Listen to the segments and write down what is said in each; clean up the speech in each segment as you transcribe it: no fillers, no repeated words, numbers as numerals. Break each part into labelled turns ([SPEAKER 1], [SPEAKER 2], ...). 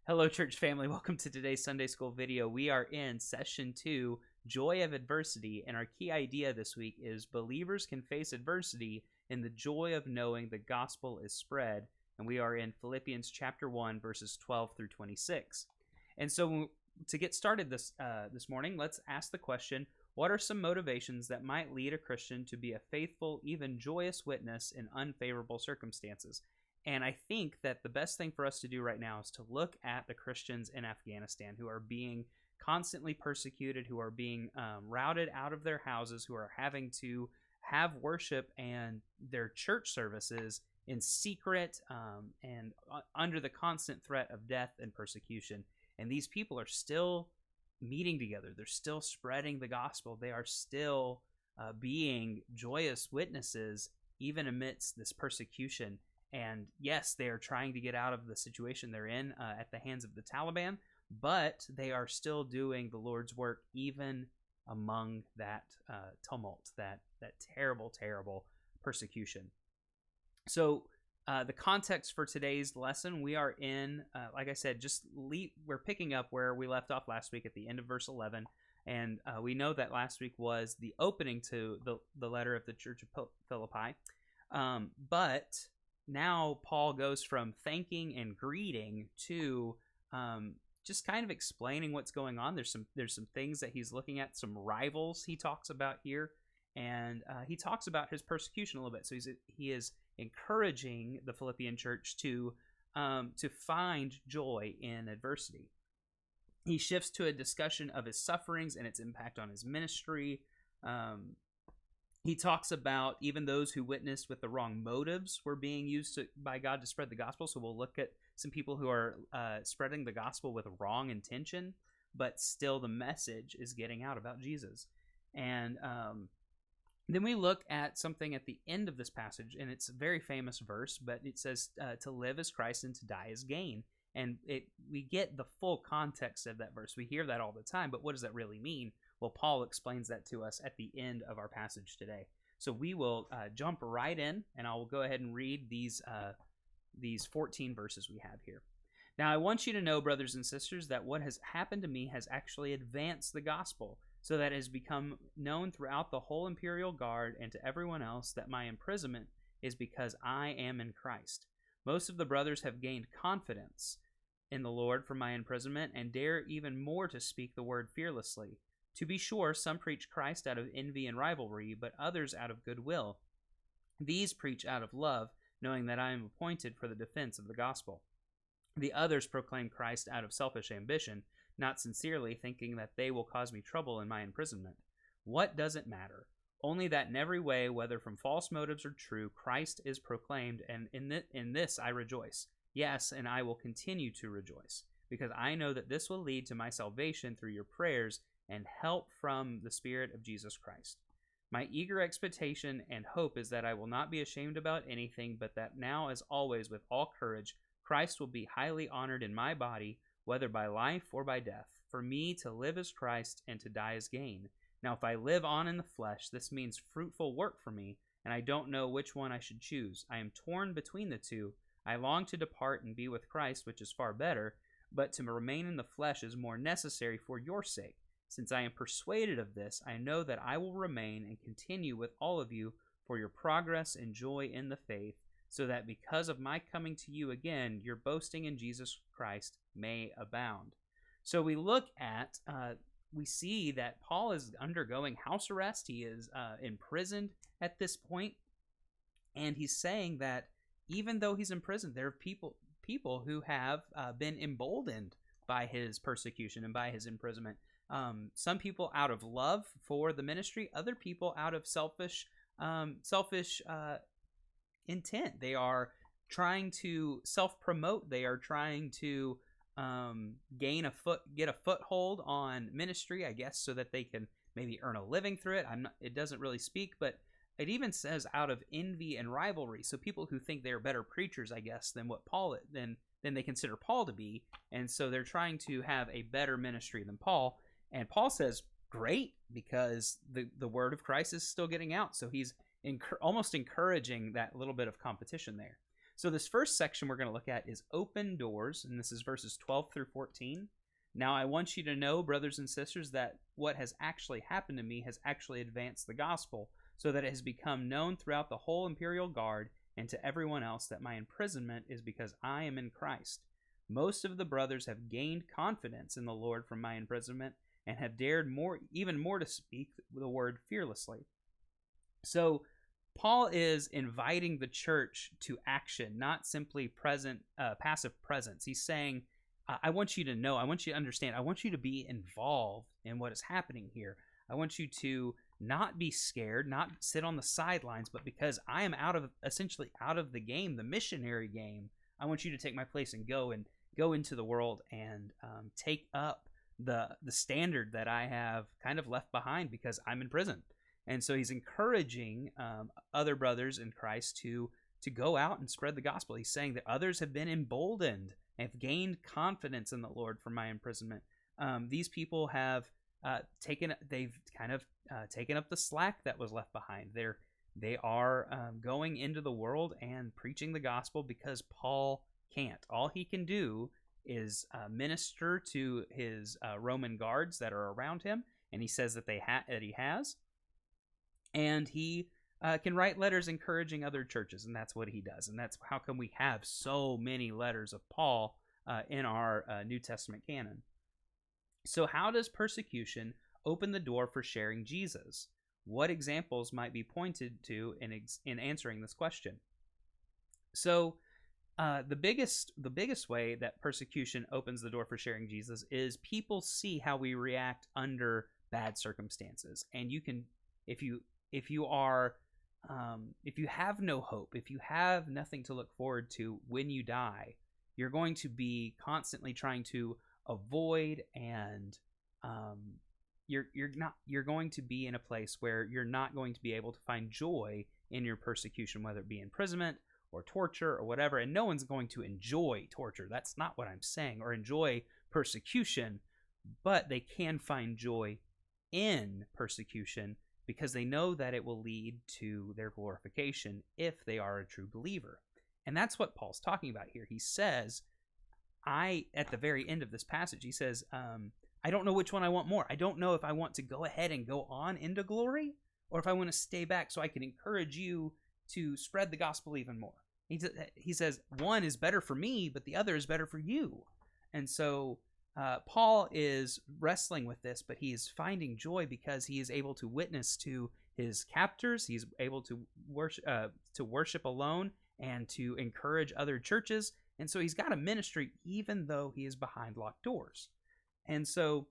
[SPEAKER 1] Hello, church family. Welcome to today's Sunday School video. We are in session 2, Joy of Adversity, and our key idea this week is believers can face adversity in the joy of knowing the gospel is spread, and we are in Philippians chapter 1, verses 12 through 26. And so to get started this morning, let's ask the question, what are some motivations that might lead a Christian to be a faithful, even joyous witness in unfavorable circumstances? And I think that the best thing for us to do right now is to look at the Christians in Afghanistan who are being constantly persecuted, who are being routed out of their houses, who are having to have worship and their church services in secret and under the constant threat of death and persecution. And these people are still meeting together. They're still spreading the gospel. They are still being joyous witnesses even amidst this persecution. And yes, they are trying to get out of the situation they're in at the hands of the Taliban, but they are still doing the Lord's work even among that tumult, that terrible, terrible persecution. So the context for today's lesson, we are in, like I said, we're picking up where we left off last week at the end of verse 11. And we know that last week was the opening to the letter of the Church of Philippi. But now Paul goes from thanking and greeting to just kind of explaining what's going on. There's some things that he's looking at, some rivals he talks about here, and he talks about his persecution a little bit. So he is encouraging the Philippian church to find joy in adversity. He shifts to a discussion of his sufferings and its impact on his ministry. He talks about even those who witnessed with the wrong motives were being used by God to spread the gospel. So we'll look at some people who are spreading the gospel with wrong intention, but still the message is getting out about Jesus. And then we look at something at the end of this passage, and it's a very famous verse, but it says to live as Christ and to die as gain. And we get the full context of that verse. We hear that all the time, but what does that really mean? Well, Paul explains that to us at the end of our passage today. So we will jump right in, and I will go ahead and read these 14 verses we have here. Now, I want you to know, brothers and sisters, that what has happened to me has actually advanced the gospel, so that it has become known throughout the whole imperial guard and to everyone else that my imprisonment is because I am in Christ. Most of the brothers have gained confidence in the Lord from my imprisonment and dare even more to speak the word fearlessly. To be sure, some preach Christ out of envy and rivalry, but others out of goodwill. These preach out of love, knowing that I am appointed for the defense of the gospel. The others proclaim Christ out of selfish ambition, not sincerely, thinking that they will cause me trouble in my imprisonment. What does it matter? Only that in every way, whether from false motives or true, Christ is proclaimed, and in this I rejoice. Yes, and I will continue to rejoice, because I know that this will lead to my salvation through your prayers and help from the Spirit of Jesus Christ. My eager expectation and hope is that I will not be ashamed about anything, but that now, as always, with all courage, Christ will be highly honored in my body, whether by life or by death. For me, to live is Christ, and to die is gain. Now, if I live on in the flesh, this means fruitful work for me, and I don't know which one I should choose. I am torn between the two. I long to depart and be with Christ, which is far better, but to remain in the flesh is more necessary for your sake. Since I am persuaded of this, I know that I will remain and continue with all of you for your progress and joy in the faith, so that because of my coming to you again, your boasting in Jesus Christ may abound. So we look at, we see that Paul is undergoing house arrest. He is imprisoned at this point, and he's saying that even though he's imprisoned, there are people who have been emboldened by his persecution and by his imprisonment. Some people out of love for the ministry, other people out of selfish intent. They are trying to self-promote. They are trying to get a foothold on ministry, I guess, so that they can maybe earn a living through it. It doesn't really speak, but it even says out of envy and rivalry. So people who think they're better preachers, I guess, than what Paul than they consider Paul to be, and so they're trying to have a better ministry than Paul. And Paul says, great, because the word of Christ is still getting out. So he's almost encouraging that little bit of competition there. So this first section we're going to look at is open doors, and this is verses 12 through 14. Now I want you to know, brothers and sisters, that what has actually happened to me has actually advanced the gospel, so that it has become known throughout the whole imperial guard and to everyone else that my imprisonment is because I am in Christ. Most of the brothers have gained confidence in the Lord from my imprisonment and have dared even more to speak the word fearlessly. So Paul is inviting the church to action, not simply passive presence. He's saying, I want you to know, I want you to understand, I want you to be involved in what is happening here. I want you to not be scared, not sit on the sidelines, but because I am essentially out of the game, the missionary game, I want you to take my place and go into the world and take up the standard that I have kind of left behind because I'm in prison. And so he's encouraging other brothers in Christ to go out and spread the gospel. He's saying that others have been emboldened and have gained confidence in the Lord from my imprisonment. These people have taken up the slack that was left behind. They are going into the world and preaching the gospel because Paul can't. All he can do is minister to his Roman guards that are around him, and he says that he has. And he can write letters encouraging other churches, and that's what he does. And that's how come we have so many letters of Paul in our New Testament canon. So how does persecution open the door for sharing Jesus? What examples might be pointed to in answering this question? So the biggest way that persecution opens the door for sharing Jesus is people see how we react under bad circumstances. And you can, if you have no hope, if you have nothing to look forward to when you die, you're going to be constantly trying to avoid, and you're going to be in a place where you're not going to be able to find joy in your persecution, whether it be imprisonment or torture or whatever. And no one's going to enjoy torture. That's not what I'm saying, or enjoy persecution, but they can find joy in persecution because they know that it will lead to their glorification if they are a true believer. And that's what Paul's talking about here. He says, at the very end of this passage, he says, I don't know which one I want more. I don't know if I want to go ahead and go on into glory, or if I want to stay back so I can encourage you to spread the gospel even more. He says, one is better for me, but the other is better for you. And so Paul is wrestling with this, but he is finding joy because he is able to witness to his captors. He's able to worship alone and to encourage other churches. And so he's got a ministry even though he is behind locked doors. And so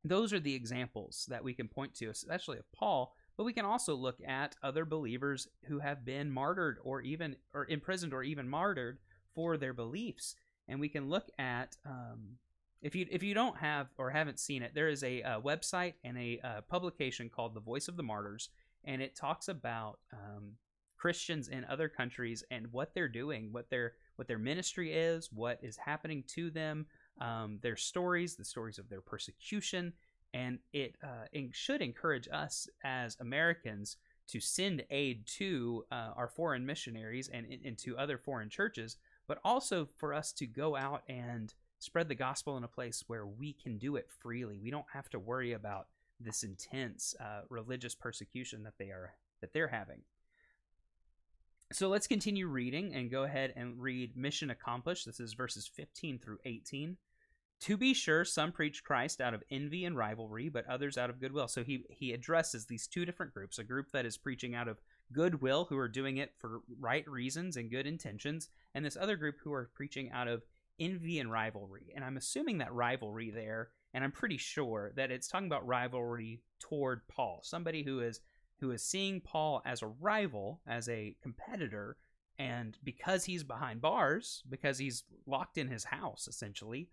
[SPEAKER 1] those are the examples that we can point to, especially of Paul, but we can also look at other believers who have been martyred or imprisoned or even martyred for their beliefs. And we can look at, if you don't have or haven't seen it, there is a website and a publication called The Voice of the Martyrs, and it talks about Christians in other countries and what they're doing, what their ministry is, what is happening to them, their stories, the stories of their persecution, and it should encourage us as Americans to send aid to our foreign missionaries and to other foreign churches, but also for us to go out and spread the gospel in a place where we can do it freely. We don't have to worry about this intense religious persecution that they're having. So let's continue reading and go ahead and read Mission Accomplished. This is verses 15 through 18. To be sure, some preach Christ out of envy and rivalry, but others out of goodwill. So he addresses these two different groups, a group that is preaching out of goodwill, who are doing it for right reasons and good intentions, and this other group who are preaching out of envy and rivalry. And I'm assuming that rivalry there, and I'm pretty sure that it's talking about rivalry toward Paul, somebody who is seeing Paul as a rival, as a competitor, and because he's behind bars, because he's locked in his house, essentially,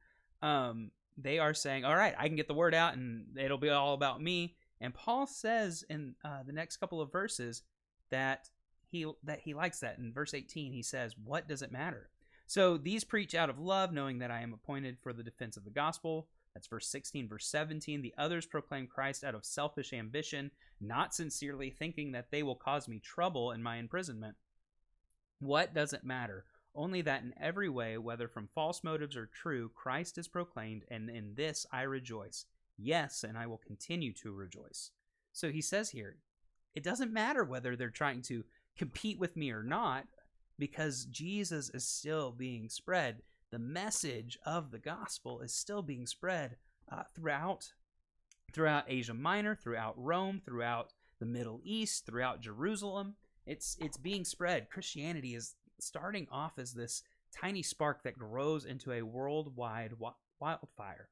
[SPEAKER 1] they are saying, all right, I can get the word out and it'll be all about me. And Paul says in the next couple of verses that he likes that. In verse 18, he says, what does it matter? So these preach out of love, knowing that I am appointed for the defense of the gospel. That's verse 16. Verse 17, the others proclaim Christ out of selfish ambition, not sincerely thinking that they will cause me trouble in my imprisonment. What does it matter? only that in every way, whether from false motives or true, Christ is proclaimed, and in this I rejoice. Yes, and I will continue to rejoice. So he says here, it doesn't matter whether they're trying to compete with me or not, because Jesus is still being spread. The message of the gospel is still being spread throughout Asia Minor, throughout Rome, throughout the Middle East, throughout Jerusalem. It's being spread. Christianity is starting off as this tiny spark that grows into a worldwide wildfire.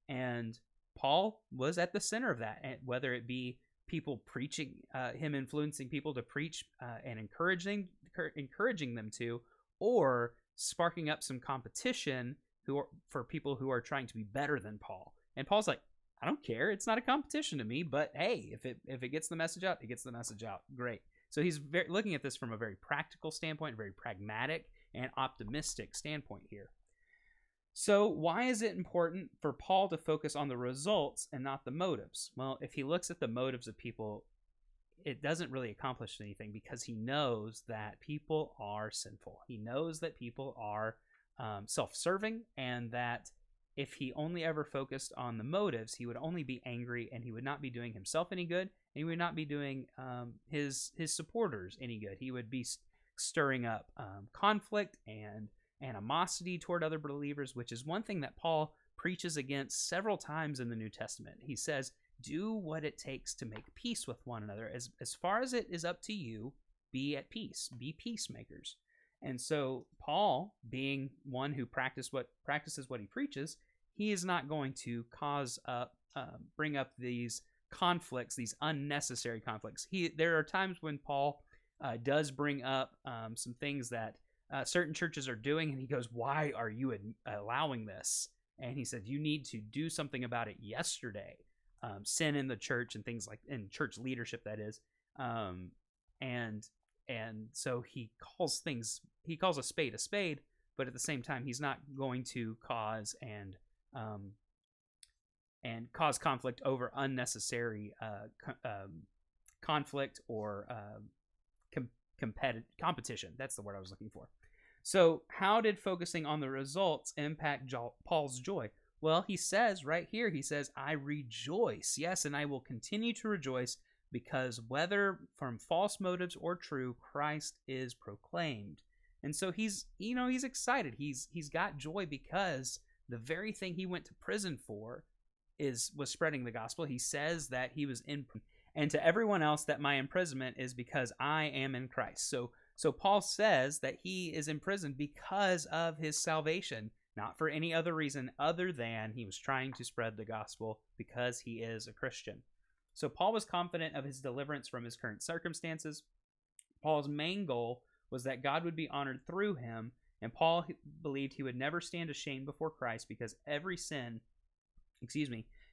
[SPEAKER 1] And Paul was at the center of that, and whether it be people preaching, him influencing people to preach and encouraging them to, or sparking up some competition for people who are trying to be better than Paul. And Paul's like, I don't care. It's not a competition to me, but hey, if it gets the message out, it gets the message out. Great. So he's looking at this from a very practical standpoint, a very pragmatic and optimistic standpoint here. So why is it important for Paul to focus on the results and not the motives? Well, if he looks at the motives of people, it doesn't really accomplish anything, because he knows that people are sinful. He knows that people are self-serving, and that if he only ever focused on the motives, he would only be angry, and he would not be doing himself any good, and he would not be doing his supporters any good. He would be stirring up conflict and animosity toward other believers, which is one thing that Paul preaches against several times in the New Testament. He says, do what it takes to make peace with one another. As far as it is up to you, be at peace, be peacemakers. And so Paul, being one who practices what he preaches, he is not going to bring up these conflicts, these unnecessary conflicts. There are times when Paul does bring up some things that certain churches are doing, and he goes, why are you allowing this? And he said, you need to do something about it yesterday. Sin in the church and things like in church leadership, that is. And so he calls a spade, but at the same time, he's not going to cause conflict over unnecessary conflict or competition. That's the word I was looking for. So how did focusing on the results impact Paul's joy? Well, he says right here, I rejoice. Yes, and I will continue to rejoice, because whether from false motives or true, Christ is proclaimed. And so he's excited. He's got joy, because the very thing he went to prison for was spreading the gospel. He says that he was in, and to everyone else that my imprisonment is because I am in Christ. So Paul says that he is imprisoned because of his salvation, not for any other reason other than he was trying to spread the gospel because he is a Christian. So Paul was confident of his deliverance from his current circumstances. Paul's main goal was that God would be honored through him, and Paul believed he would never stand ashamed before Christ, because every sin,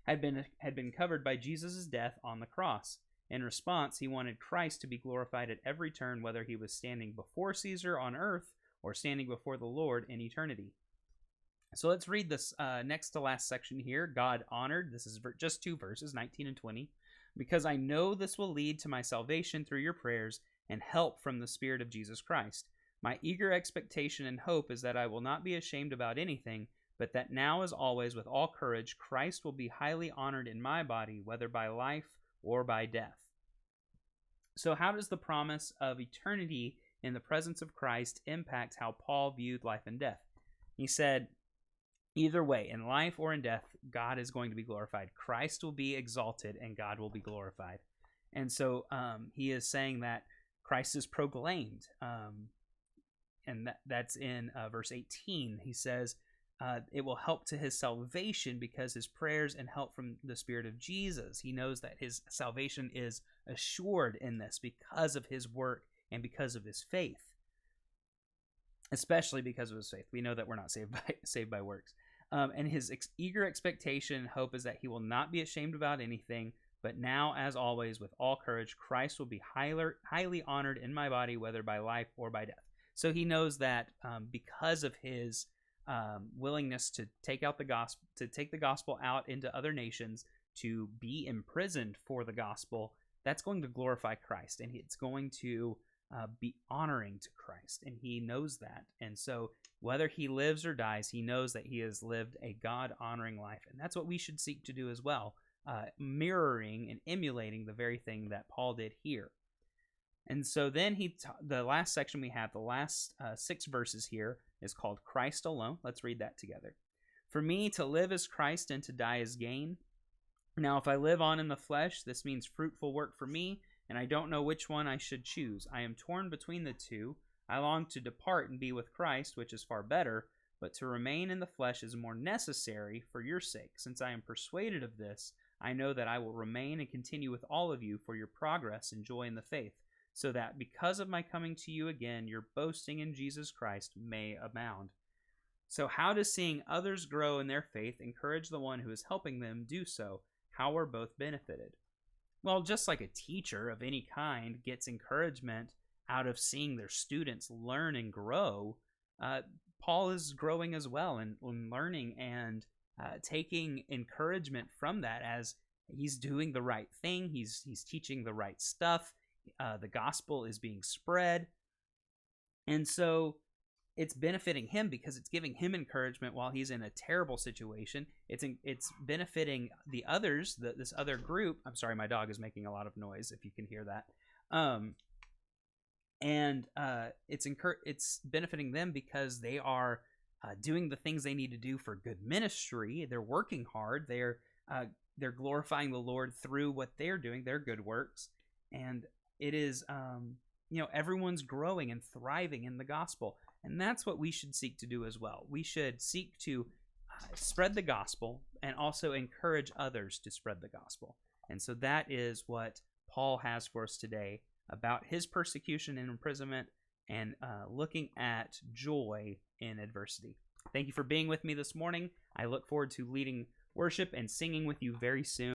[SPEAKER 1] had been covered by Jesus' death on the cross. In response, he wanted Christ to be glorified at every turn, whether he was standing before Caesar on earth or standing before the Lord in eternity. So let's read this next to last section here. God honored, this is just 2 verses, 19 and 20. Because I know this will lead to my salvation through your prayers and help from the Spirit of Jesus Christ. My eager expectation and hope is that I will not be ashamed about anything, but that now as always with all courage, Christ will be highly honored in my body, whether by life or by death. So how does the promise of eternity in the presence of Christ impact how Paul viewed life and death? He said, either way, in life or in death, God is going to be glorified. Christ will be exalted and God will be glorified. And so he is saying that Christ is proclaimed. And that's in verse 18. He says, it will help to his salvation because his prayers and help from the Spirit of Jesus. He knows that his salvation is assured in this because of his work and because of his faith. Especially because of his faith. We know that we're not saved by works. And his eager expectation and hope is that he will not be ashamed about anything, but now, as always, with all courage, Christ will be highly honored in my body, whether by life or by death. So he knows that because of his willingness to take the gospel out into other nations, to be imprisoned for the gospel, that's going to glorify Christ, and it's going to be honoring to Christ, and he knows that. And so whether he lives or dies, he knows that he has lived a God-honoring life, and that's what we should seek to do as well, mirroring and emulating the very thing that Paul did here. And so then the last section we have, the last 6 verses here, is called Christ Alone. Let's read that together. For me, to live is Christ, and to die is gain. Now, if I live on in the flesh, this means fruitful work for me, and I don't know which one I should choose. I am torn between the two. I long to depart and be with Christ, which is far better, but to remain in the flesh is more necessary for your sake. Since I am persuaded of this, I know that I will remain and continue with all of you for your progress and joy in the faith, so that because of my coming to you again, your boasting in Jesus Christ may abound. So how does seeing others grow in their faith encourage the one who is helping them do so? How are both benefited? Well, just like a teacher of any kind gets encouragement out of seeing their students learn and grow, Paul is growing as well and learning and taking encouragement from that as he's doing the right thing. He's teaching the right stuff. The gospel is being spread. And so it's benefiting him because it's giving him encouragement while he's in a terrible situation. It's benefiting the others, this other group. I'm sorry, my dog is making a lot of noise, if you can hear that. It's benefiting them because they are doing the things they need to do for good ministry. They're working hard. They're glorifying the Lord through what they're doing, their good works. And it is, everyone's growing and thriving in the gospel. And that's what we should seek to do as well. We should seek to spread the gospel and also encourage others to spread the gospel. And so that is what Paul has for us today about his persecution and imprisonment and looking at joy in adversity. Thank you for being with me this morning. I look forward to leading worship and singing with you very soon.